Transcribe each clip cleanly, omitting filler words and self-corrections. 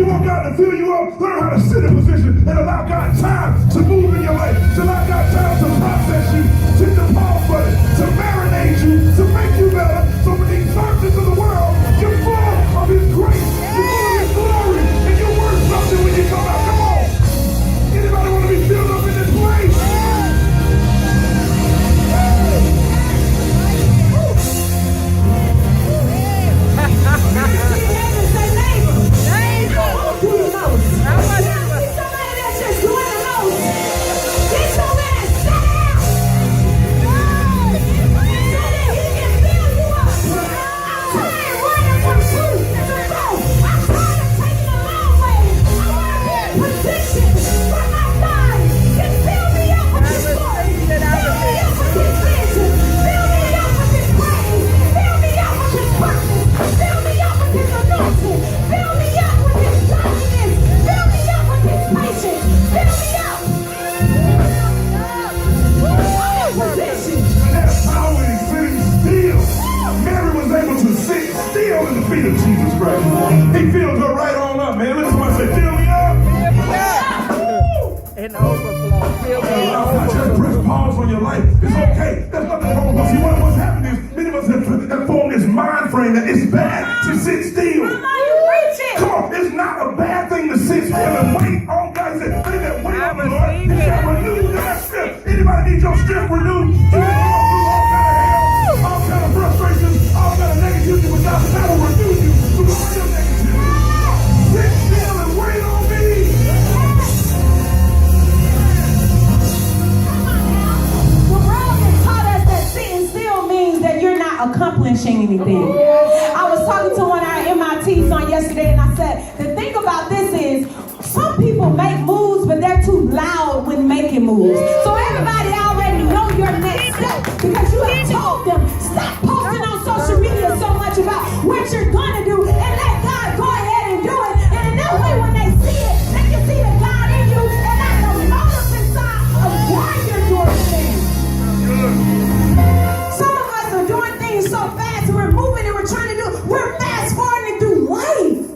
You want God to fill you up? Learn how to sit in position and allow God time to move in your life, to allow God time to process you, to pause for it, to marinate you, to make you better. So when He turns into the world, you're full of His grace, you're full of His glory, and you're worth something when you come out. Come on. Anybody want to be filled up in this place? In the feet of Jesus Christ. He filled her right on up, man. Look at somebody say, fill me up. And overflow. Fill me up. Just press pause on your life. It's okay. There's nothing wrong with it. See, what's happening is many of us have formed this mind frame that it's bad to sit still. Come on, it's not a bad thing to sit still and wait on God. He said, they that wait on the Lord, He shall renew their strength. Anybody need your strength renewed? You can go through all kind of hell, all kind of frustrations, all kind of negativity, but God said, I will renew you through all your negativity. Sit still and wait on me. The world has taught us that sitting still means that you're not accomplishing anything. I was talking to one of our MITs on yesterday, and I said, the thing about this is, some people make moves, but they're too loud when making moves. So everybody already know your next step because you have told them, stop posting on social media so much about what you're going to do and let God go ahead and do it. And in that way, when they see it, they can see the God in you and not the motive inside of why you're doing things. Some of us are doing things so fast, we're moving and we're trying to do, we're fast forwarding through life.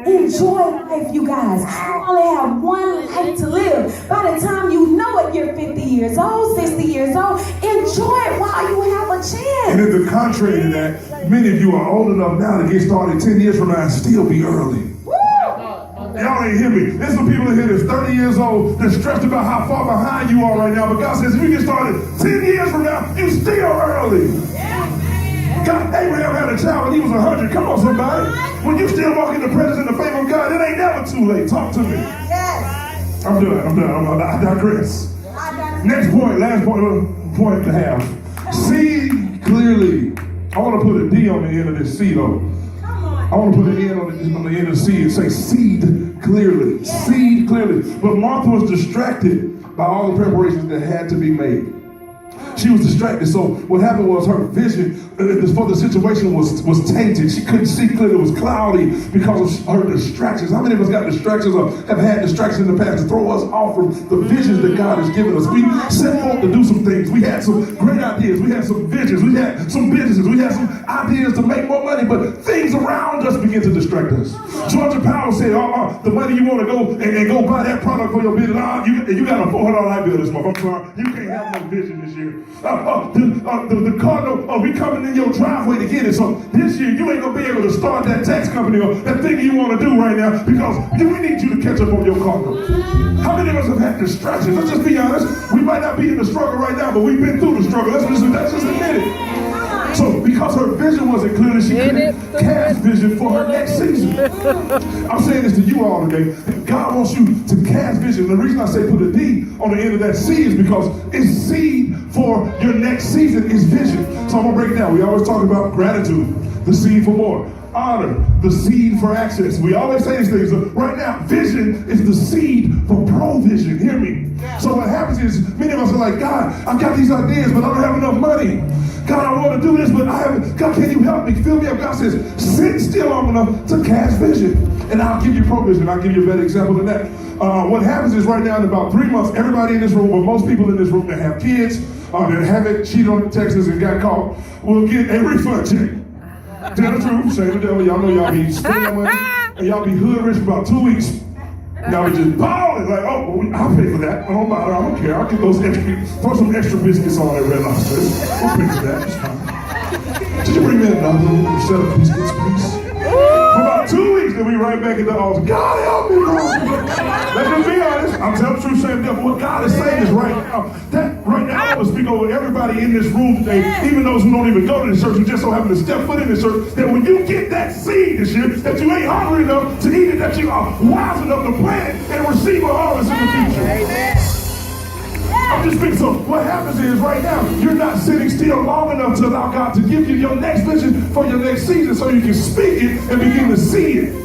Enjoy life, you guys. You only have one life to live. By the time you know it, you're 50 years old, 60 years old. Enjoy it while you have a chance. And in the contrary to that, many of you are old enough now to get started 10 years from now and still be early. Y'all ain't hear me. There's some people in here that's 30 years old that's stressed about how far behind you are right now. But God says if you get started 10 years from now, you still early. God, Abraham had a child when he was 100. Come on, somebody. When you still walk in the presence and the favor of God, it ain't never too late. Talk to me. Yes. I'm done. I digress. Next point, last point to have. See clearly. I want to put a D on the end of this C though. I want to put an N on the end of the C and say seed clearly. Yeah. Seed clearly. But Martha was distracted by all the preparations that had to be made. She was distracted. So what happened was her vision for the situation was tainted. She couldn't see clearly. It was cloudy because of her distractions. How many of us got distractions or have had distractions in the past to throw us off from the visions that God has given us? We set forth to do some things. We had some great ideas. We had some visions. We had some businesses. We had some ideas to make more money, but things around us begin to distract us. Georgia Powell said, the money you want to go and go buy that product for your business, you got a $400 light bill this month. I'm sorry. You can't have no vision this year. The car, we coming in your driveway to get it. So this year, you ain't going to be able to start that tax company or that thing you want to do right now because we need you to catch up on your car note. How many of us have had distractions? Let's just be honest. We might not be in the struggle right now, but we've been through the struggle. Let's just admit it. So because her vision wasn't clear, she couldn't cast vision for her next season. I'm saying this to you all today. God wants you to cast vision. The reason I say put a D on the end of that C is because it's seed for your next season is vision. So I'm going to break it down. We always talk about gratitude, the seed for more. Honor, the seed for access. We always say these things. Right now, vision is the seed for provision. Hear me. So what happens is many of us are like, God, I've got these ideas, but I don't have enough money. God, I want to do this, but I haven't. God, can you help me? Fill me up. God says, sit still long enough to cast vision. And I'll give you provision. I'll give you a better example than that. What happens is right now in about 3 months, everybody in this room, or most people in this room that have kids, that haven't cheated on Texas and got caught, will get a refund check. Tell the truth, shame the devil. Y'all know y'all be stealing money. and y'all be hood rich for about 2 weeks. Y'all be just balling like, oh, well, I'll pay for that. I don't bother. I don't care. I'll get those extra, throw some extra biscuits on that Red Lobster. I'll pay for that. It's fine. Did you bring me another set of biscuits, please? For about 2 weeks, then we right back at the altar. God help me, Lord. Let's just be honest. I'm telling the truth, saying that what God is saying is right now. That right now, I want to speak over everybody in this room today, even those who don't even go to the church, who just so happen to step foot in the church, that when you get that seed this year, that you ain't hungry enough to eat it, that you are wise enough to plant it and receive a harvest in the future. Amen. I'm just thinking, so what happens is right now, you're not sitting still long enough to allow God to give you your next vision for your next season so you can speak it and begin to see it.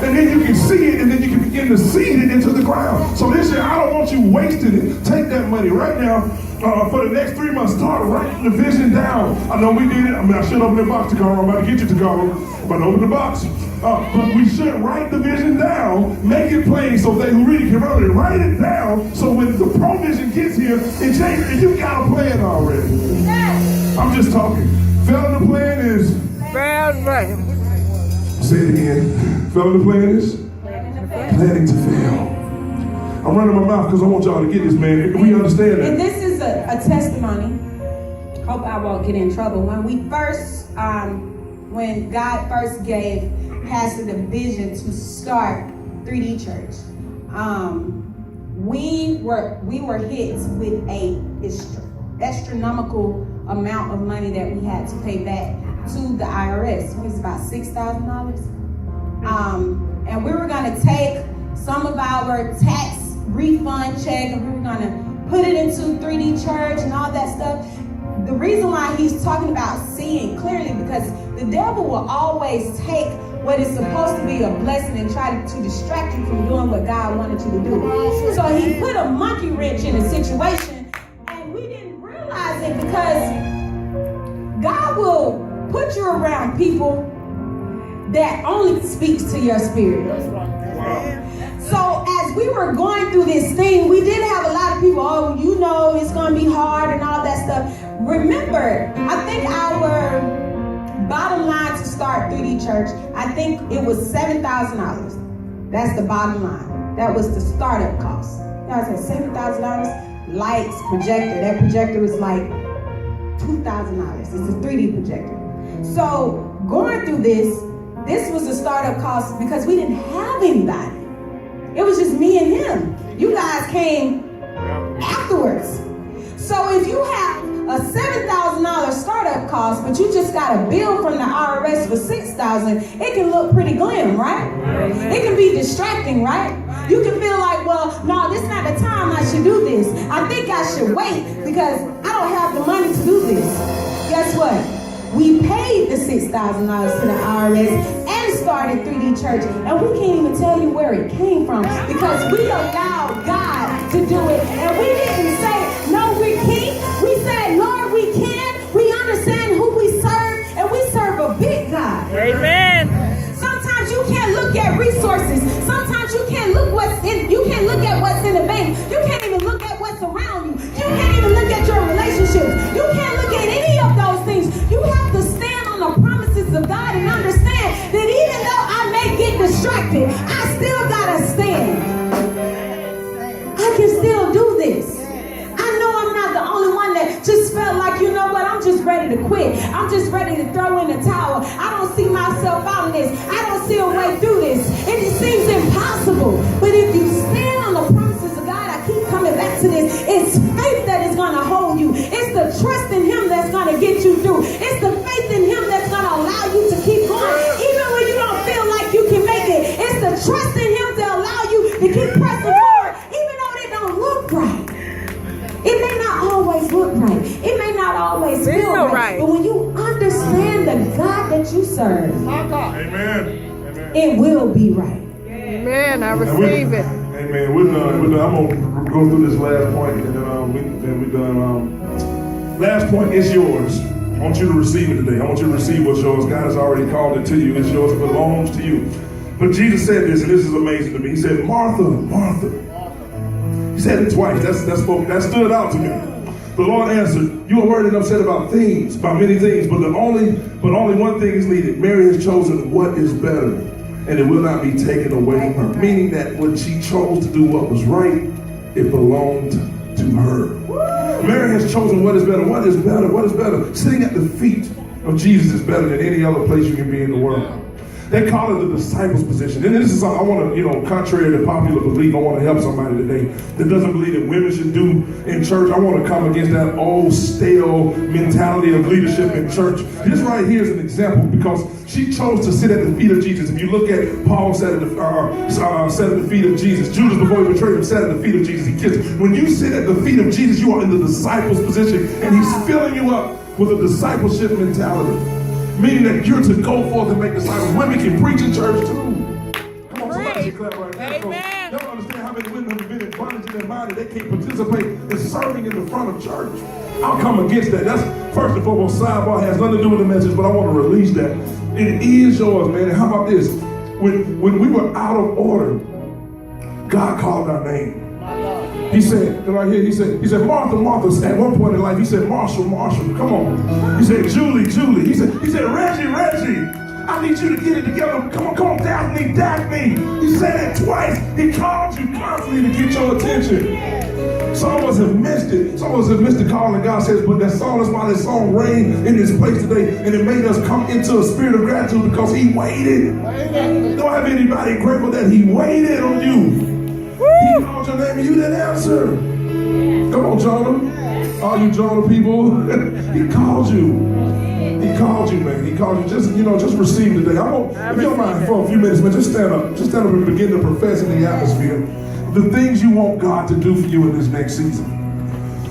And then you can see it, and then you can begin to seed it into the ground. So this year, I don't want you wasting it. Take that money right now for the next 3 months. Start writing the vision down. I know we did it. I mean, I should open the box, Takara. I'm about to get you, Takara. I'm about to open the box. But we should write the vision down, make it plain so they who read it can run it. Write it down so when the provision gets here, it changes, and you got a plan already. I'm just talking. Failing the plan is... Right. Say it again. Failing the plan is? Planning to fail. I'm running my mouth because I want y'all to get this, man. We understand that. And this is a testimony. Hope I won't get in trouble. When we first, when God first gave Pastor the vision to start 3D Church, we were hit with a astronomical amount of money that we had to pay back to the IRS. It was about $6,000. And we were going to take some of our tax refund check and we were going to put it into 3D Church and all that stuff. The reason why he's talking about seeing clearly, because the devil will always take what is supposed to be a blessing and try to distract you from doing what God wanted you to do. So he put a monkey wrench in the situation, and we didn't realize it because God will put you around people that only speaks to your spirit. So as we were going through this thing, we did have a lot of people, oh, you know, it's going to be hard and all that stuff. Remember, I think our bottom line to start 3D Church, I think it was $7,000. That's the bottom line. That was the startup cost. Y'all said $7,000, lights, projector. That projector was like $2,000. It's a 3D projector. So going through this was a startup cost because we didn't have anybody. It was just me and him. You guys came afterwards. So if you have a $7,000 startup cost, but you just got a bill from the IRS for $6,000, it can look pretty glim, right? Amen. It can be distracting, right? You can feel like, well, no, this is not the time I should do this. I think I should wait because I don't have the money to do this. Guess what? We paid the $6,000 to the IRS and started 3D Church, and we can't even tell you where it came from because we allowed God to do it, and we didn't say, no, we can't. We said, Lord, we can. We understand who we serve, and we serve a big God. Amen. Sometimes you can't look at resources. Sometimes you can't look what's in. You can't look at what's in the bank. You can't even look at what's around you. You can't even look at your relationships. You can't look at any of those things. You have to stand on the promises of God and understand that even though I may get distracted, I still gotta stand. I can still do this. I know I'm not the only one that just felt like, you know what, I'm just ready to quit. I'm just ready to throw in the towel. I don't see myself out of this. I don't see a way through this. It just seems impossible. But if you stand on the promises of God, I keep coming back to this. It's faith that is going to hold you. It's the trust in Him that's going to get you through. It's the faith in Him that's going to allow you to keep going. Even when you don't feel like you can make it. It's the trust in Him to allow you to keep pressing forward. Even though it don't look right. It may not always look right. It may not always feel right. But when you understand the God that you serve, Amen. It will be right. Amen. I receive it. Amen. We're done. I'm going to go through this last point, and then we're done. Last point is yours. I want you to receive it today. I want you to receive what's yours. God has already called it to you. It's yours. It belongs to you. But Jesus said this, and this is amazing to me. He said, Martha, Martha. He said it twice. That stood out to me. The Lord answered, you are worried and upset about many things, but only one thing is needed. Mary has chosen what is better, and it will not be taken away from her. Meaning that when she chose to do what was right, it belonged to her. Mary has chosen what is better. What is better? What is better? Sitting at the feet of Jesus is better than any other place you can be in the world. They call it the disciples position. And this is something I want to, contrary to popular belief, I want to help somebody today that doesn't believe that women should do in church. I want to come against that old stale mentality of leadership in church. This right here is an example because she chose to sit at the feet of Jesus. If you look at Paul sat at the feet of Jesus. Judas, before he betrayed him, sat at the feet of Jesus. He kissed him. When you sit at the feet of Jesus, you are in the disciples position, and he's filling you up with a discipleship mentality. Meaning that you're to go forth and make disciples. Women can preach in church too. Come on, somebody should clap right now. Amen. Y'all don't understand how many women have been in bondage in their mind that they can't participate in serving in the front of church. I'll come against that. That's first and foremost sidebar, has nothing to do with the message, but I want to release that. It is yours, man. And how about this? When we were out of order, God called our name. He said, right here, he said, Martha, Martha. At one point in life, he said, Marshall, Marshall, come on. He said, Julie, Julie. He said, Reggie, Reggie. I need you to get it together. Come on, Daphne, Daphne. He said it twice. He called you constantly to get your attention. Some of us have missed it. Some of us have missed the call, and God says, but that song, that's why that song reigned in this place today, and it made us come into a spirit of gratitude because he waited. Don't have anybody grateful that he waited on you. He called your name and you didn't answer. Come on, Jonah. All you Jonah people, he called you. He called you, man. He called you. Just receive today. If you don't mind for a few minutes, man, just stand up. Just stand up and begin to profess in the atmosphere the things you want God to do for you in this next season.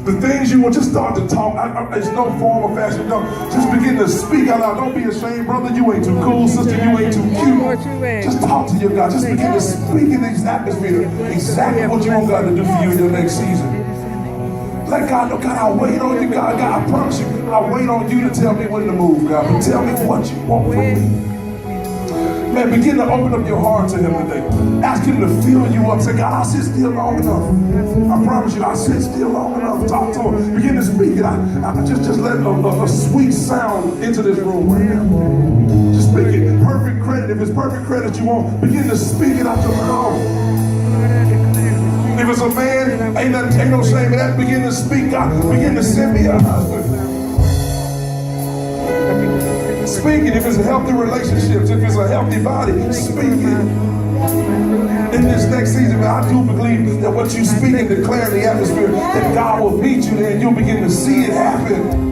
The things you want, just start to talk. It's no form or fashion. No, just begin to speak out loud. Don't be ashamed, brother. You ain't too cool, sister. You ain't too cute. Just talk to your God. Just begin to speak in this atmosphere exactly what you want God to do for you in your next season. Let God know, God, I'll wait on you, God. God, I promise you, I'll wait on you to tell me when to move, God. But tell me what you want from me. Man, begin to open up your heart to him today. Ask him to fill you up. Say, God, I'll sit still long enough. I promise you, I'll sit still long enough. Talk to him. Begin to speak it. I just let a sweet sound into this room right now. Just speak it. Perfect credit. If it's perfect credit you want, begin to speak it out your mouth. If it's a man, ain't no shame in that. Begin to speak. God, begin to send me a husband. Speak it. If it's a healthy relationships, if it's a healthy body, speak it. In this next season, man, I do believe that what you speak and declare in the atmosphere, that God will meet you there and you'll begin to see it happen.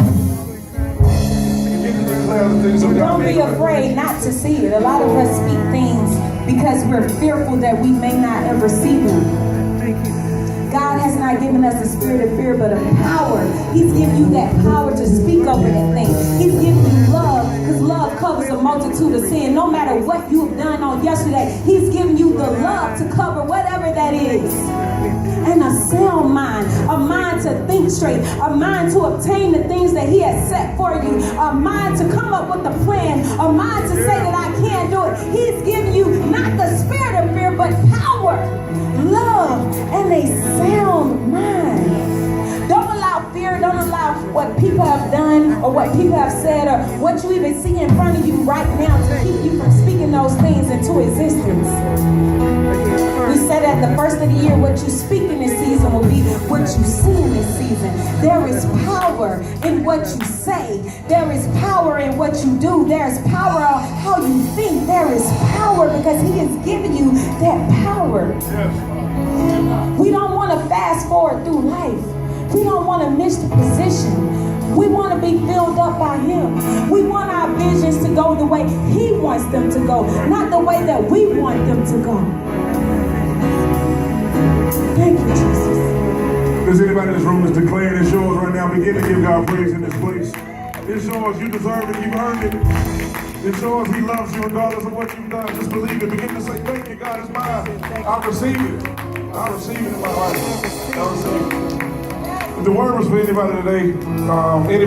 Begin to declare the things of God. Don't be afraid not to see it. A lot of us speak things because we're fearful that we may not ever see them. God has not given us a spirit of fear, but of power. He's given you that power to speak over that thing. He's giving you love, because love covers a multitude of sin. No matter what you have done on yesterday, he's giving you the love to cover whatever that is. And a sound mind, a mind to think straight, a mind to obtain the things that he has set for you, a mind to come up with a plan, a mind to say that I can't do it. He's giving you not the spirit of fear, but power, love, and a sound mind. Don't allow fear, don't allow what people have done or what people have said or what you even see in front of you right now to keep you from speaking those things into existence. We said at the first of the year, what you speak in this season will be what you see in this season. There is power in what you say. There is power in what you do. There is power on how you think. There is power because he has given you that power. We don't want to fast forward through life. We don't want to miss the position. We want to be filled up by him. We want our visions to go the way he wants them to go, not the way that we want them to go. Thank you, Jesus. There's anybody in this room that's declaring it's yours right now. Begin to give God praise in this place. It's yours. You deserve it. You've earned it. It's yours. He loves you regardless of what you've done. Just believe it. Begin to say, thank you, God is mine. I receive it. I receive it in my life. I receive it. The word was for anybody today. Anybody